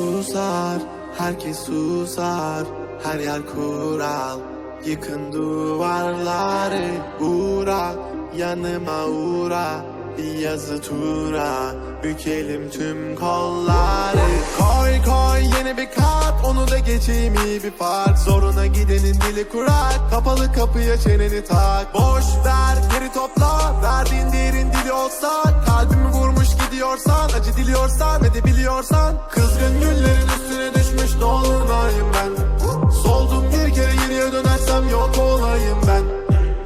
Susar, herkes susar, her yer kural. Yıkın duvarları, uğra, yanıma uğra. Bir yazı tura, bükelim tüm kolları. Koy koy yeni bir kat, onu da geçeyim iyi bir fark. Zoruna gidenin dili kurak, kapalı kapıya çeneni tak. Boş ver geri topla, verdiğin değerin dili olsa. Kalbimi vurmuş gidiyorsan, acı diliyorsan ve de biliyorsan. Kızgın güllerin üstüne düşmüş dolunayım ben. Soldum bir kere geriye dönersem yok olayım ben.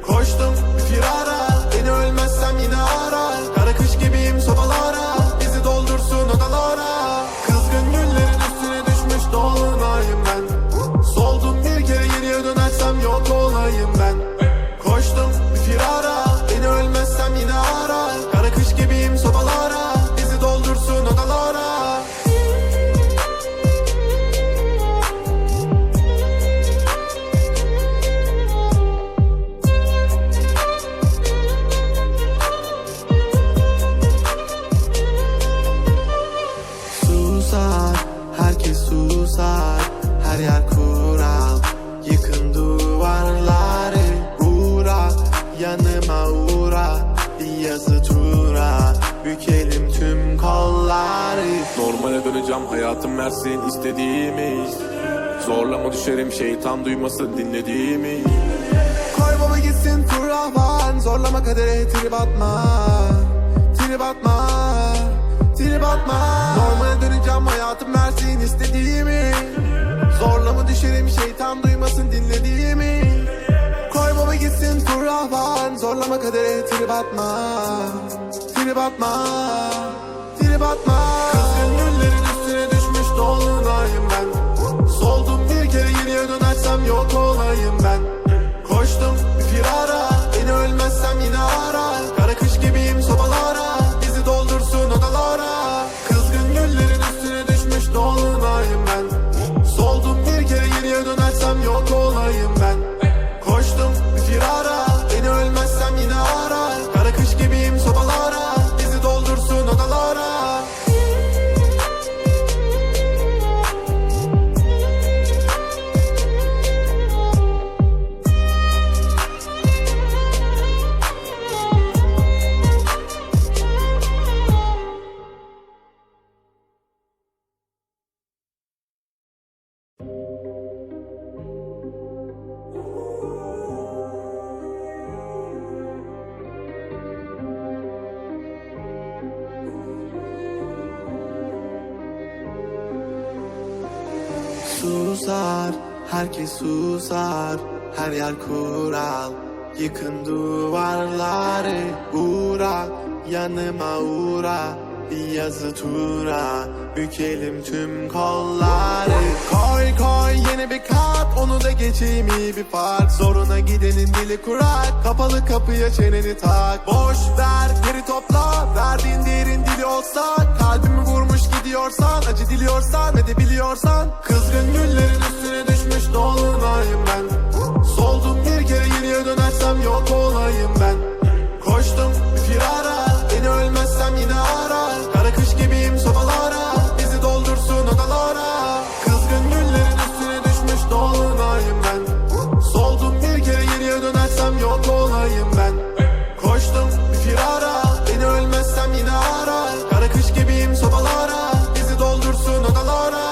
Koştum bir firara, beni ölmezsem yine ara. Kara kış gibiyim sobalara, bizi doldursun odalara. Kızgın güllerin üstüne düşmüş dolunayım ben. Soldum bir kere geriye dönersem yok olayım ben. Koştum bir firara, beni ölmezsem yine ara. Kara kış gibiyim sobalara, bizi doldursun odalara. Herkes susar, her yer kural. Yıkın duvarları, uğra, yanıma uğra. Bir yazı tura, bükelim tüm kolları. Normale döneceğim, hayatım versin istediğimi. Zorlama düşerim, şeytan duymasın dinlediğimi. Koy baba gitsin turahvan, zorlama kadere trip atma. Trip atma, trip atma. Normale döneceğim, hayatım versin istediğimi. Zorlama düşerim, şeytan duymasın dinlediğimi. Koy baba gitsin turahvan, zorlama kadere trip atma. Trip atma, trip atma. Kızgın güllerin üstüne düşmüş dolunayım ben. Soldum bir kere geriye dönersem yok olayım ben. Koştum bir firara, beni ölmezsem yine ara. Kara kış gibiyim sobalara, bizi doldursun odalara. Kızgın güllerin üstüne düşmüş dolunayım ben. Soldum bir kere geriye dönersem yok olayım ben. Koştum bir firara, beni ölmezsem yine ara. Kara kış gibiyim sobalara, bizi doldursun odalara. Susar, herkes susar, her yer kural. Yıkın duvarları, uğra, yanıma uğra. Bir yazı tura, bükelim tüm kolları. Koy koy yeni bir kat, onu da geçeyim iyi bir fark. Zoruna gidenin dili kurak, kapalı kapıya çeneni tak. Boş ver geri topla, verdiğin değerin dili olsa. Kalbimi vurmuş gidiyorsan, acı diliyorsan ve de biliyorsan. Kızgın güllerin üstüne düşmüş dolunayım ben. Soldum bir kere geriye dönersem yok olayım ben. Koştum bir firara, beni ölmezsem yine ara. Kara kış gibiyim sobalara, bizi doldursun odalara. Kızgın güllerin üstüne düşmüş dolunayım ben. Soldum bir kere geriye dönersem yok olayım ben. Koştum bir firara, beni ölmezsem yine ara. Kara kış gibiyim sobalara, bizi doldursun odalara.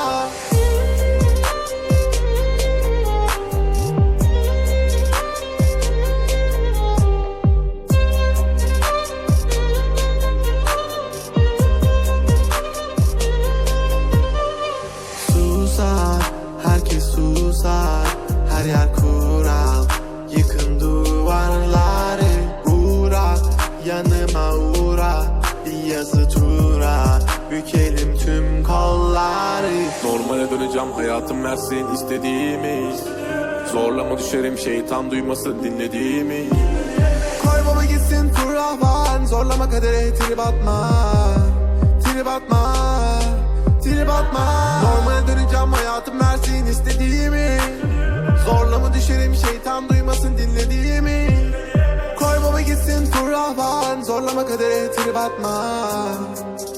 Herkes susar, her yer kural. Yıkın duvarları, uğra, yanıma uğra. Bir yazı tura, bükelim tüm kolları. Normale döneceğim, hayatım versin istediğimi. Zorlama düşerim, şeytan duymasın dinlediğimi. Koy baba gitsin turahvan, zorlama kadere trip atma. Trip atma, trip atma. Normale döneceğim, hayatım versin istediğimi. Zorlama düşerim, şeytan duymasın dinlediğimi. Koy baba gitsin turahvan, zorlama kadere trip atma.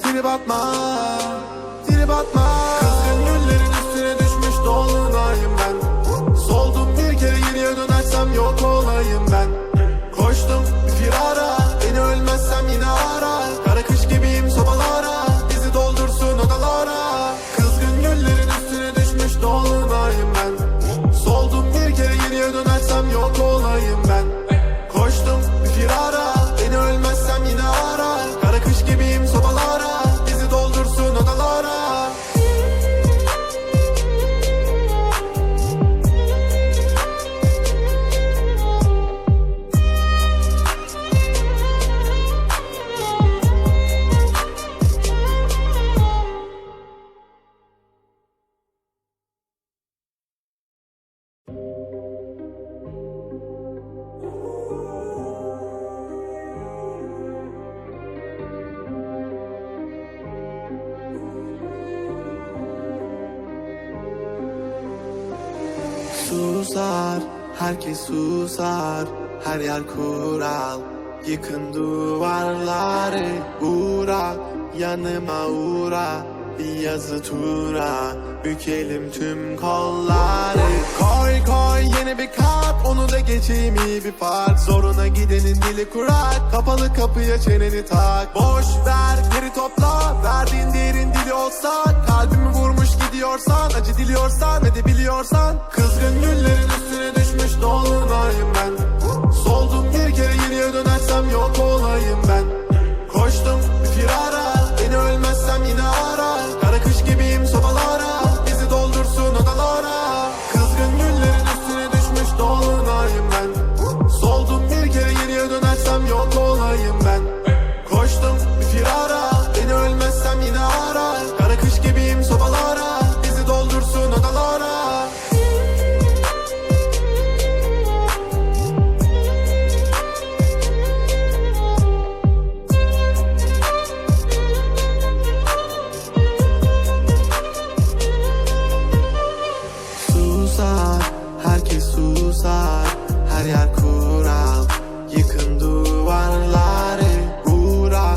Trip atma, trip atma. Kızgın Susar, herkes susar, her yer kural. Yıkın duvarları, uğra, yanıma uğra. Bir yazı tura, bükelim tüm kolları. Koy koy yeni bir kat, onu da geçeyim iyi bir fark. Zoruna gidenin dili kurak, kapalı kapıya çeneni tak. Boş ver geri topla, verdiğin değerin dili olsa. Kalbimi vurmuş gidiyorsan, acı diliyorsan ve de biliyorsan. Kızgın güllerin üstüne düşmüş dolunayım ben. Soldum bir kere geriye dönersem yok olayım ben. Koştum bir firara, beni ölmezsem yine ara. Kara kış gibiyim sobalara, bizi doldursun odalara. Kızgın güllerin üstüne düşmüş dolunayım ben. Soldum bir kere geriye dönersem yok olayım ben. Koştum bir firara, beni ölmezsem yine ara. Kara kış gibiyim sobalara, bizi doldursun odalara. Herkes susar, her yer kural. Yıkın duvarları, uğra,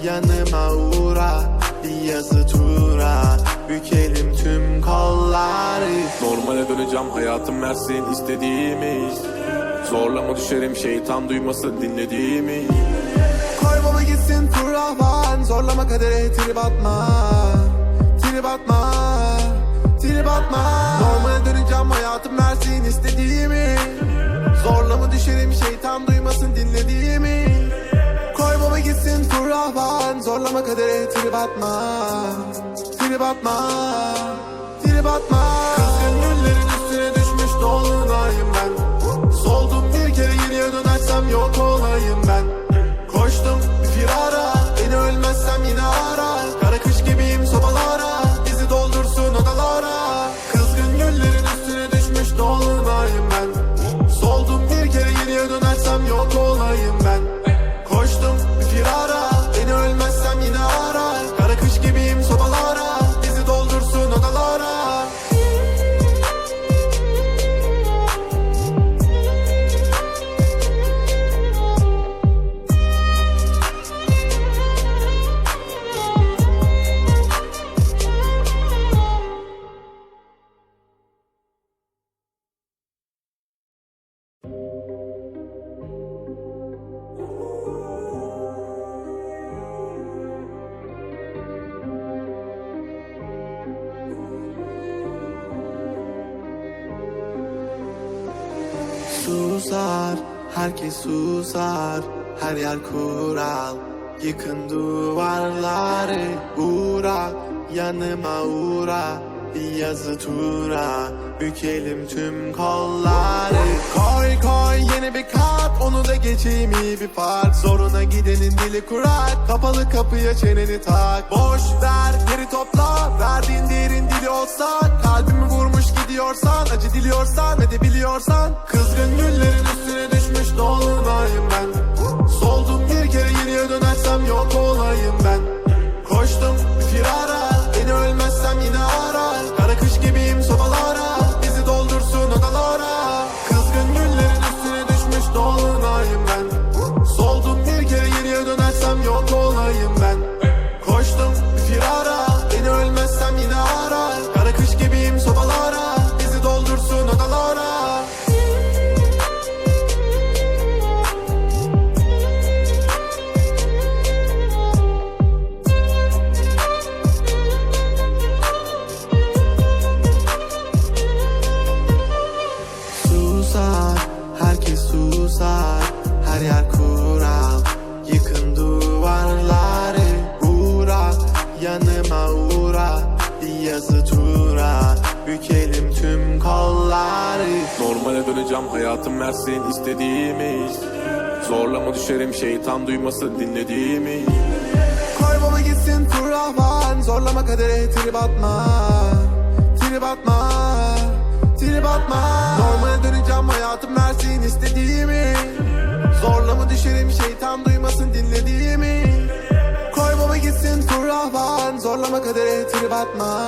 yanıma uğra. Bir yazı tura, bükelim tüm kolları. Normale döneceğim hayatım versin istediğimi. Zorlama düşerim şeytan duymasın dinlediğimi. Koy baba gitsin fırlavan, zorlama kadere trip atma. Trip atma, trip atma. Normale döneceğim hayatım versin istediğimi. Zorlama düşerim şeytan duymasın dinlediğimi. Koy baba gitsin fırlavan, zorlama kadere trip atma. Trip atma, trip atma. Kızgın güllerin üstüne düşmüş dolunayım ben. Soldum bir kere geriye dönersem yok olayım ben. Koştum bir firara, beni ölmezsem yine ara. Kara kış gibiyim sobalara, bizi doldursun odalara. Kızgın güllerin üstüne düşmüş dolunayım ben. Soldum bir kere geriye dönersem yok olayım ben. Koştum bir firara, beni ölmezsem yine ara. Kara kış gibiyim sobalara, bizi doldursun odalara. Susar, herkes susar, her yer kural. Yıkın duvarları, uğra, yanıma uğra. Bir yazı tura, bükelim tüm kolları. Koy koy yeni bir kat, onu da geçeyim iyi bir fark. Zoruna gidenin dili kurak, kapalı kapıya çeneni tak. Boş ver geri topla, verdiğin değerin dili olsa. Kalbimi vurmuş gidiyorsan, acı diliyorsan ve de biliyorsan. Kızgın güllerin üstüne düşmüş dolunayım ben. Soldum bir kere geriye dönersem yok olayım ben. Koştum bir firara, beni ölmezsem yine ara. Kara kış gibiyim sobalara, bizi doldursun odalara. Kızgın güllerin üstüne düşmüş dolunayım ben. Soldum bir kere geriye dönersem yok olayım ben. Koştum bir firara, beni ölmezsem yine ara. Kara kış gibiyim sobalara, bizi doldursun odalara. Herkes susar, her yer kural. Yıkın duvarları, uğra, yanıma uğra. Bir yazı tura, bükelim tüm kolları. Normale döneceğim hayatım versin istediğimi. Zorlama düşerim şeytan duymasın dinlediğimi. Koy baba gitsin fırlavan, zorlama kadere trip atma. Trip atma, trip atma. Normale döneceğim hayatım versin istediğimi. Zorlama düşerim şeytan duymasın dinlediğimi. Koy baba gitsin fırlavan, zorlama kadere trip atma.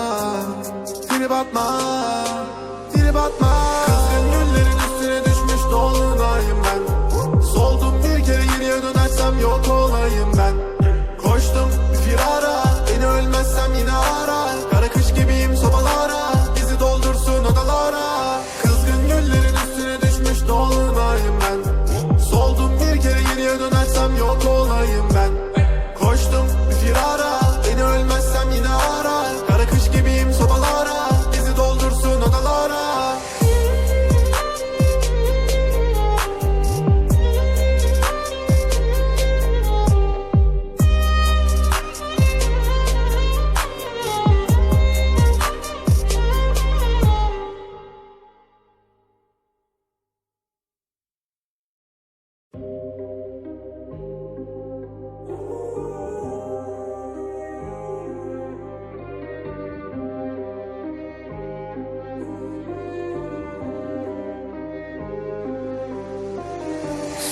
Trip atma, trip atma. Kızgın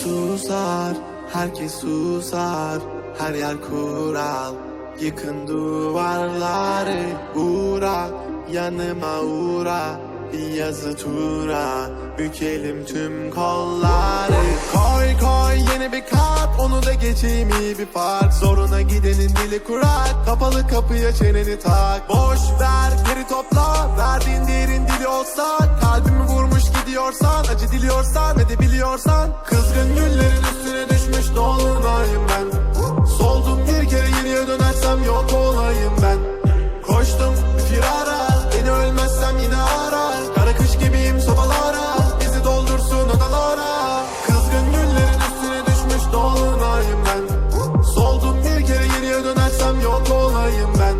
Susar, herkes susar, her yer kural. Yıkın duvarları, uğra, yanıma uğra. Bir yazı tura, bükelim tüm kolları. Koy koy yeni bir kat, onu da geçeyim iyi bir fark. Zoruna gidenin dili kurak, kapalı kapıya çeneni tak. Boş ver geri topla, verdiğin değerin dili olsa. Kalbimi vurmuş gidiyorsan, acı diliyorsan ve de biliyorsan. Kızgın güllerin üstüne düşmüş dolunayım ben. Soldum bir kere geriye dönersem yok olayım ben. Koştum bir firara, beni ölmezsem yine arar. Kara kış gibiyim sobalara, bizi doldursun odalara. Kızgın güllerin üstüne düşmüş dolunayım ben. Soldum bir kere geriye dönersem yok olayım ben.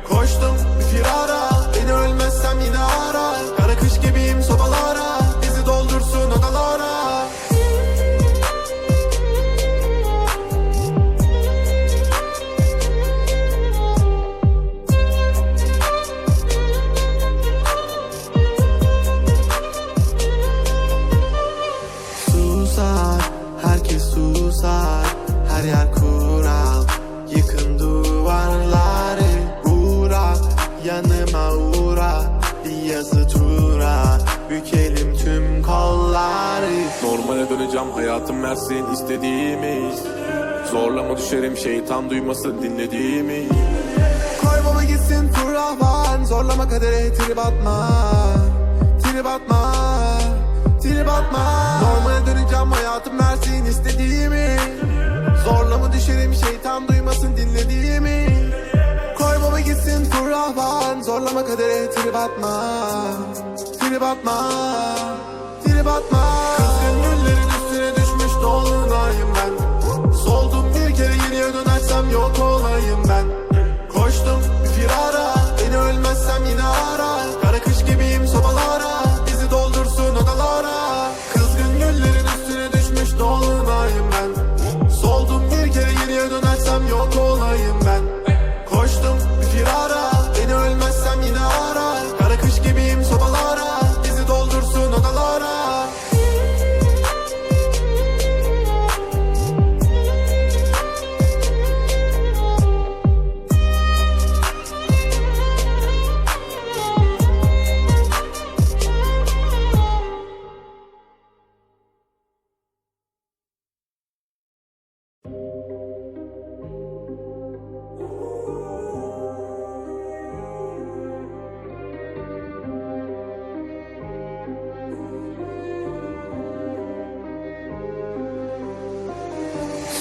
Koştum bir firara, beni ölmezsem yine arar. Kara kış gibiyim sobalara, bizi doldursun odalara. Herkes susar, her yer kural. Yıkın duvarları, uğra, yanıma uğra. Bir yazı tura, bükelim tüm kolları. Normale döneceğim hayatım versin istediğimi. Zorlama düşerim şeytan duymasın dinlediğimi. Koy baba gitsin furahvan, zorlama kadere trip atma. Trip atma, trip atma. Normale döneceğim hayatım versin istediğimi. Zorlama düşerim şeytan duymasın dinlediğimi. Koy baba gitsin furahvan, zorlama kadere trip atma. Trip atma, trip atma. Kızgın güllerin üstüne düşmüş dolunayım ben. Soldum bir kere geriye dönersem yok olayım ben. Koştum bir firara, beni ölmezsem yine arar. Kara kış gibiyim sobalara, bizi doldursun odalara. Kızgın güllerin üstüne düşmüş dolunayım ben. Soldum bir kere geriye dönersem yok olayım ben. Koştum bir firara, beni ölmezsem yine arar. Kara kış gibiyim sobalara, bizi doldursun odalara.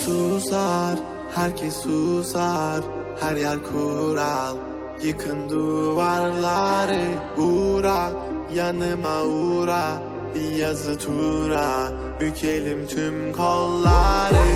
Susar, herkes susar, her yer kural. Yıkın duvarları, uğra, yanıma uğra. Bir yazı tura, bükelim tüm kolları.